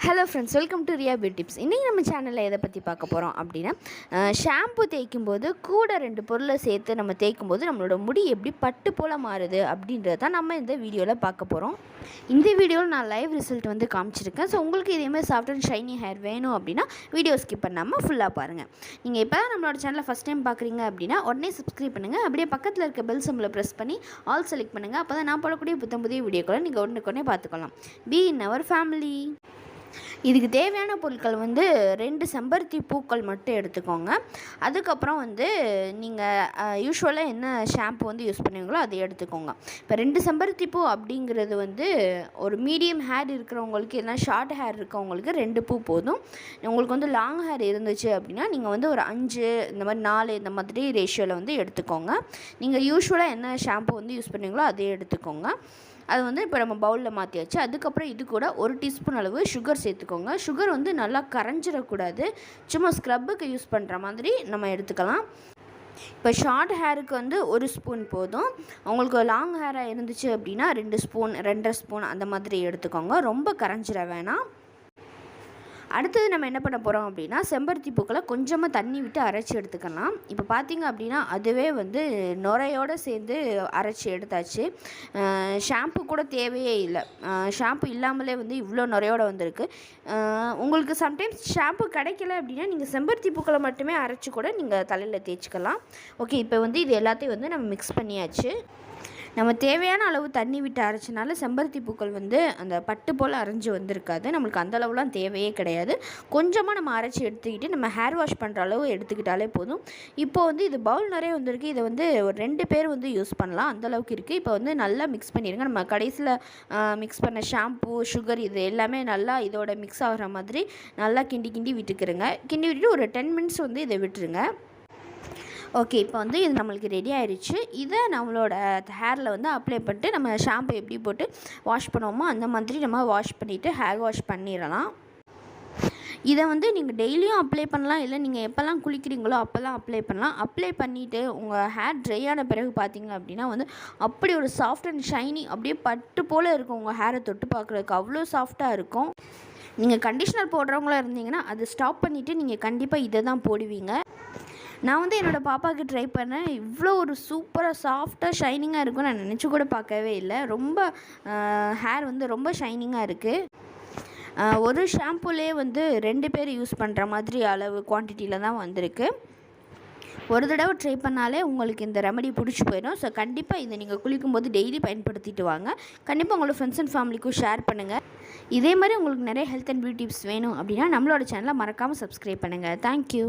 Hello friends, welcome to Riya beauty tips. இன்றைக்கி நம்ம சேனலில் எதை பற்றி பார்க்க போகிறோம் அப்படின்னா, ஷாம்பு தேய்க்கும்போது கூட 2 பொருளை சேர்த்து நம்ம தேய்க்கும்போது நம்மளோட முடி எப்படி பட்டு போல் மாறுது அப்படின்றத தான் நம்ம இந்த வீடியோவில் பார்க்க போகிறோம். இந்த வீடியோவில் நான் லைவ் ரிசல்ட் வந்து காமிச்சிருக்கேன். ஸோ உங்களுக்கு இதேமாதிரி சாஃப்ட் அண்ட் ஷைனி ஹேர் வேணும் அப்படின்னா வீடியோ ஸ்கிப் பண்ணாமல் ஃபுல்லாக பாருங்கள். நீங்கள் இப்போ தான் நம்மளோட சேனலை ஃபஸ்ட் டைம் பார்க்குறீங்க அப்படின்னா உடனே சப்ஸ்கிரைப் பண்ணுங்கள். அப்படியே பக்கத்தில் இருக்க பெல் சிம்பிளை ப்ரெஸ் பண்ணி ஆல் செலக்ட் பண்ணுங்கள். அப்போ தான் நான் போடக்கூடிய புதிய வீடியோக்களை நீங்கள் உடனே பார்த்துக்கலாம். Be in our family. இதுக்கு தேவையான பொருட்கள் வந்து 2 செம்பருத்தி பூக்கள் மட்டும் எடுத்துக்கோங்க. அதுக்கப்புறம் வந்து நீங்கள் யூஸ்வலாக என்ன ஷாம்பு வந்து யூஸ் பண்ணுவீங்களோ அதை எடுத்துக்கோங்க. இப்போ 2 செம்பருத்தி பூ அப்படிங்கிறது வந்து ஒரு மீடியம் ஹேர் இருக்கிறவங்களுக்கு, இல்லைனா ஷார்ட் ஹேர் இருக்கவங்களுக்கு 2 பூ போதும். உங்களுக்கு வந்து லாங் ஹேர் இருந்துச்சு அப்படின்னா நீங்கள் வந்து ஒரு 5 இந்த மாதிரி 4 இந்த மாதிரி ரேஷியோவில் வந்து எடுத்துக்கோங்க. நீங்கள் யூஸ்வலாக என்ன ஷாம்பு வந்து யூஸ் பண்ணுவீங்களோ அதே எடுத்துக்கோங்க. அது வந்து இப்போ நம்ம பவுலில் மாற்றியாச்சு. அதுக்கப்புறம் இது கூட 1 டீஸ்பூன் அளவு சுகர் சேர்த்துக்கோங்க. சுகர் வந்து நல்லா கரைஞ்சிடக்கூடாது, சும்மா ஸ்க்ரப்புக்கு யூஸ் பண்ணுற மாதிரி நம்ம எடுத்துக்கலாம். இப்போ ஷார்ட் ஹேருக்கு வந்து 1 ஸ்பூன் போதும். உங்களுக்கு லாங் ஹேராக இருந்துச்சு அப்படின்னா 2 ஸ்பூன் 2.5 ஸ்பூன் அந்த மாதிரி எடுத்துக்கோங்க. ரொம்ப கரைஞ்சிட வேணாம். அடுத்தது நம்ம என்ன பண்ண போகிறோம் அப்படின்னா, செம்பருத்தி பூக்களை கொஞ்சமாக தண்ணி விட்டு அரைச்சி எடுத்துக்கலாம். இப்போ பார்த்திங்க அப்படின்னா அதுவே வந்து நுரையோடு சேர்ந்து அரைச்சி எடுத்தாச்சு. ஷாம்பு கூட தேவையே இல்லை. ஷாம்பு இல்லாமலே வந்து இவ்வளோ நுரையோடு வந்திருக்கு. உங்களுக்கு சம்டைம்ஸ் ஷாம்பு கிடைக்கல அப்படின்னா நீங்கள் செம்பருத்தி பூக்களை மட்டுமே அரைச்சி கூட நீங்கள் தலையில் தேய்ச்சிக்கலாம். ஓகே, இப்போ வந்து இது எல்லாத்தையும் வந்து நம்ம மிக்ஸ் பண்ணியாச்சு. நம்ம தேவையான அளவு தண்ணி விட்டு அரைச்சனால செம்பருத்தி பூக்கள் வந்து அந்த பட்டு போல் அரைஞ்சி வந்திருக்காது. நம்மளுக்கு அந்த அளவுலாம் தேவையே கிடையாது. கொஞ்சமாக நம்ம அரைச்சி எடுத்துக்கிட்டு நம்ம ஹேர் வாஷ் பண்ணுற அளவு எடுத்துக்கிட்டாலே போதும். இப்போது வந்து இது பவுல் நிறைய வந்திருக்கு. இதை வந்து ஒரு 2 பேர் வந்து யூஸ் பண்ணலாம், அந்தளவுக்கு இருக்குது. இப்போ வந்து நல்லா மிக்ஸ் பண்ணிடுங்க. நம்ம கடைசியில் மிக்ஸ் பண்ண ஷாம்பு, சுகர் இது எல்லாமே நல்லா இதோட மிக்ஸ் ஆகிற மாதிரி நல்லா கிண்டி விட்டுக்கிறங்க. கிண்டி விட்டுட்டு ஒரு 10 மினிட்ஸ் வந்து இதை விட்டுருங்க. ஓகே, இப்போ வந்து இது நம்மளுக்கு ரெடி ஆயிடுச்சு. இதை நம்மளோட ஹேரில் வந்து அப்ளை பண்ணிட்டு நம்ம ஷாம்பு எப்படி போட்டு வாஷ் பண்ணுவோமோ அந்த மாதிரி நம்ம வாஷ் பண்ணிவிட்டு ஹேர் வாஷ் பண்ணிடலாம். இதை வந்து நீங்கள் டெய்லியும் அப்ளை பண்ணலாம், இல்லை நீங்கள் எப்போல்லாம் குளிக்கிறீங்களோ அப்போல்லாம் அப்ளை பண்ணலாம். அப்ளை பண்ணிவிட்டு உங்கள் ஹேர் ட்ரை ஆன பிறகு பார்த்தீங்க அப்படின்னா வந்து அப்படி ஒரு சாஃப்ட் அண்ட் ஷைனி அப்படியே பட்டு போல் இருக்கும். உங்கள் ஹேரை தொட்டு பார்க்குறதுக்கு அவ்வளோ சாஃப்டாக இருக்கும். நீங்கள் கண்டிஷ்னர் போடுறவங்களா இருந்தீங்கன்னா அதை ஸ்டாப் பண்ணிவிட்டு நீங்கள் கண்டிப்பாக இதை தான் போடுவீங்க. நான் வந்து என்னோடய பாப்பாவுக்கு ட்ரை பண்ணேன். இவ்வளோ ஒரு சூப்பராக சாஃப்டாக ஷைனிங்காக இருக்கும்னு நான் நினச்சி கூட பார்க்கவே இல்லை. ரொம்ப ஹேர் வந்து ரொம்ப ஷைனிங்காக இருக்குது. ஒரு ஷாம்புலே வந்து 2 பேர் யூஸ் பண்ணுற மாதிரி அளவு குவான்டிட்டியில் தான் வந்திருக்கு. ஒரு தடவை ட்ரை பண்ணாலே உங்களுக்கு இந்த ரெமடி பிடிச்சி போயிடும். ஸோ கண்டிப்பாக இதை நீங்கள் குளிக்கும்போது டெய்லி பயன்படுத்திட்டு வாங்க. கண்டிப்பாக உங்களோட ஃப்ரெண்ட்ஸ் அண்ட் ஃபேமிலிக்கும் ஷேர் பண்ணுங்கள். இதே மாதிரி உங்களுக்கு நிறைய ஹெல்த் அண்ட் பியூட்டி டிப்ஸ் வேணும் அப்படின்னா நம்மளோட சேனலை மறக்காமல் சப்ஸ்கிரைப் பண்ணுங்கள். தேங்க்யூ.